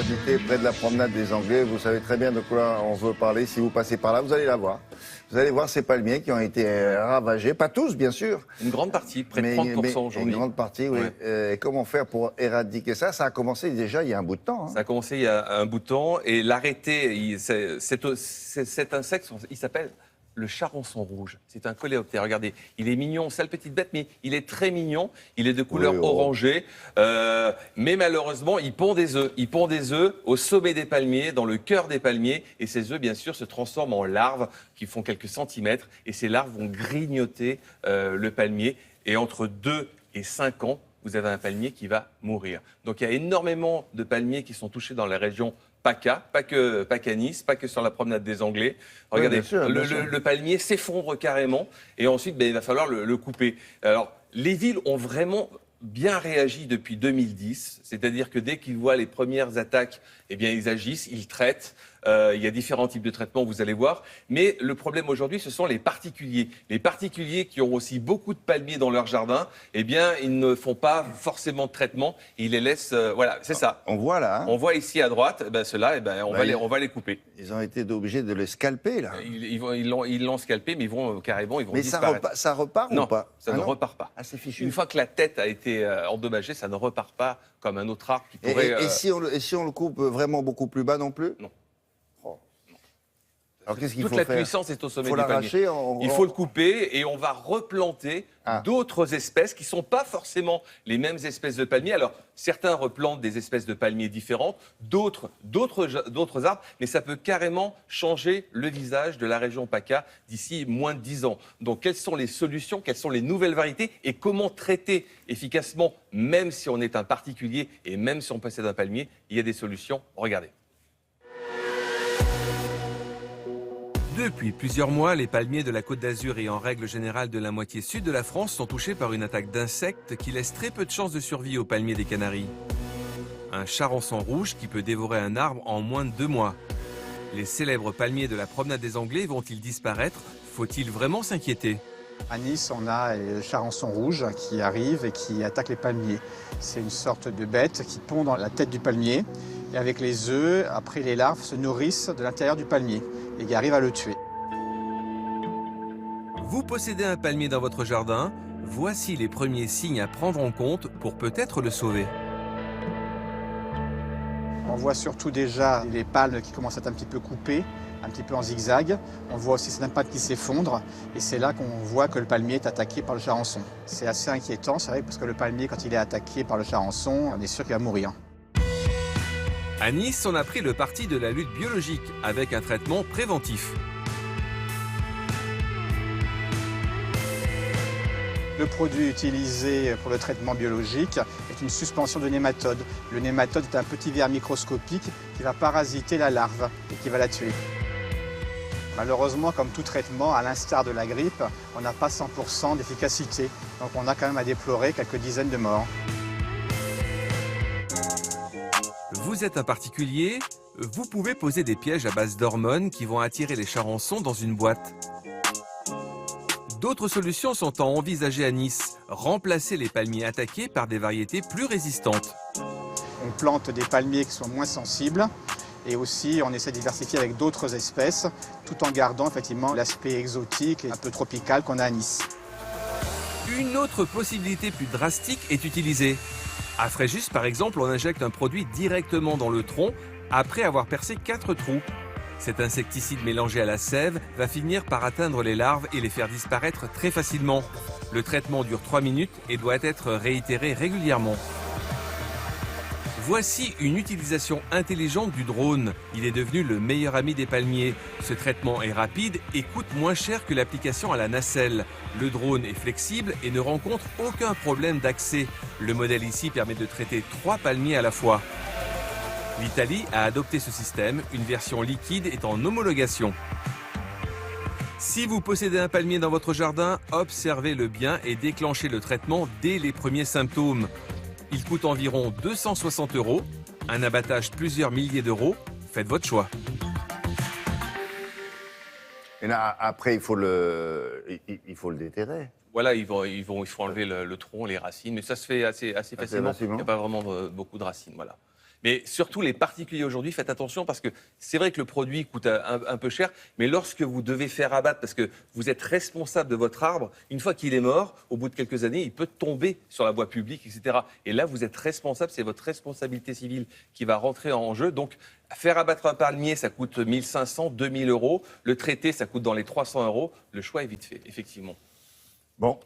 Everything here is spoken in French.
j'habitais près de la promenade des Anglais. Vous savez très bien de quoi on veut parler. Si vous passez par là, vous allez la voir. Vous allez voir ces palmiers qui ont été ravagés. Pas tous, bien sûr. Une grande partie, près de 30% aujourd'hui. Une grande partie, oui. Ouais. Et comment faire pour éradiquer ça? Ça a commencé déjà il y a un bout de temps. Ça a commencé il y a un bout de temps. Et l'arrêter, cet insecte, il s'appelle le charançon rouge. C'est un coléoptère. Regardez, il est mignon, sale petite bête, mais il est très mignon. Il est de couleur orangée. Mais malheureusement, il pond des œufs. Il pond des œufs au sommet des palmiers, dans le cœur des palmiers. Et ces œufs, bien sûr, se transforment en larves qui font quelques centimètres. Et ces larves vont grignoter le palmier. Et entre 2 et 5 ans, vous avez un palmier qui va mourir. Donc il y a énormément de palmiers qui sont touchés dans la région PACA, pas qu'à Nice, pas que sur la promenade des Anglais. Regardez, bien sûr. Le palmier s'effondre carrément et ensuite il va falloir le couper. Alors, les villes ont vraiment bien réagi depuis 2010, c'est-à-dire que dès qu'ils voient les premières attaques, eh bien ils agissent, ils traitent. Il y a différents types de traitements, vous allez voir. Mais le problème aujourd'hui, ce sont les particuliers. Les particuliers qui ont aussi beaucoup de palmiers dans leur jardin, eh bien, ils ne font pas forcément de traitement. Ils les laissent, voilà, c'est ça. On voit là. Hein. On voit ici à droite, ceux-là, on va les couper. Ils ont été obligés de les scalper, là. Ils l'ont scalpé, mais ils vont carrément disparaître. Mais ça repart non, ou pas? Ça ne repart pas. Ah, c'est fichu. Une fois que la tête a été endommagée, ça ne repart pas comme un autre arbre qui pourrait... Et si on le coupe vraiment beaucoup plus bas non plus? Non. Alors qu'est-ce qu'il faut faire ? Toute faire? la puissance est au sommet du palmier. Il faut le couper et on va replanter d'autres espèces qui ne sont pas forcément les mêmes espèces de palmiers. Alors, certains replantent des espèces de palmiers différentes, d'autres arbres, mais ça peut carrément changer le visage de la région PACA d'ici moins de 10 ans. Donc, quelles sont les solutions, quelles sont les nouvelles variétés et comment traiter efficacement, même si on est un particulier et même si on possède un palmier, il y a des solutions. Regardez. Depuis plusieurs mois, les palmiers de la Côte d'Azur et en règle générale de la moitié sud de la France sont touchés par une attaque d'insectes qui laisse très peu de chances de survie aux palmiers des Canaries. Un charançon rouge qui peut dévorer un arbre en moins de 2 mois. Les célèbres palmiers de la promenade des Anglais vont-ils disparaître? Faut-il vraiment s'inquiéter? À Nice, on a le charançon rouge qui arrive et qui attaque les palmiers. C'est une sorte de bête qui pond dans la tête du palmier et avec les œufs, après les larves se nourrissent de l'intérieur du palmier et qui arrive à le tuer. Vous possédez un palmier dans votre jardin, voici les premiers signes à prendre en compte pour peut-être le sauver. On voit surtout déjà les palmes qui commencent à être un petit peu coupées, un petit peu en zigzag. On voit aussi certaines palmes qui s'effondrent et c'est là qu'on voit que le palmier est attaqué par le charançon. C'est assez inquiétant, c'est vrai, parce que le palmier, quand il est attaqué par le charançon, on est sûr qu'il va mourir. À Nice, on a pris le parti de la lutte biologique avec un traitement préventif. Le produit utilisé pour le traitement biologique est une suspension de nématode. Le nématode est un petit ver microscopique qui va parasiter la larve et qui va la tuer. Malheureusement, comme tout traitement, à l'instar de la grippe, on n'a pas 100% d'efficacité. Donc on a quand même à déplorer quelques dizaines de morts. Vous êtes un particulier, vous pouvez poser des pièges à base d'hormones qui vont attirer les charançons dans une boîte. D'autres solutions sont à envisager à Nice. Remplacer les palmiers attaqués par des variétés plus résistantes. On plante des palmiers qui sont moins sensibles et aussi on essaie de diversifier avec d'autres espèces tout en gardant effectivement l'aspect exotique et un peu tropical qu'on a à Nice. Une autre possibilité plus drastique est utilisée. À Fréjus, par exemple, on injecte un produit directement dans le tronc après avoir percé 4 trous. Cet insecticide mélangé à la sève va finir par atteindre les larves et les faire disparaître très facilement. Le traitement dure 3 minutes et doit être réitéré régulièrement. Voici une utilisation intelligente du drone. Il est devenu le meilleur ami des palmiers. Ce traitement est rapide et coûte moins cher que l'application à la nacelle. Le drone est flexible et ne rencontre aucun problème d'accès. Le modèle ici permet de traiter 3 palmiers à la fois. L'Italie a adopté ce système, une version liquide est en homologation. Si vous possédez un palmier dans votre jardin, observez-le bien et déclenchez le traitement dès les premiers symptômes. Il coûte environ 260 €, un abattage plusieurs milliers d'euros. Faites votre choix. Et là, après, il faut le déterrer. Voilà, il faut enlever le tronc, les racines, mais ça se fait assez facilement. Il n'y a pas vraiment beaucoup de racines, voilà. Mais surtout, les particuliers aujourd'hui, faites attention parce que c'est vrai que le produit coûte un peu cher, mais lorsque vous devez faire abattre, parce que vous êtes responsable de votre arbre, une fois qu'il est mort, au bout de quelques années, il peut tomber sur la voie publique, etc. Et là, vous êtes responsable, c'est votre responsabilité civile qui va rentrer en jeu. Donc, faire abattre un palmier, ça coûte 1 500, 2 000 euros. Le traiter, ça coûte dans les 300 euros. Le choix est vite fait, effectivement. Bon.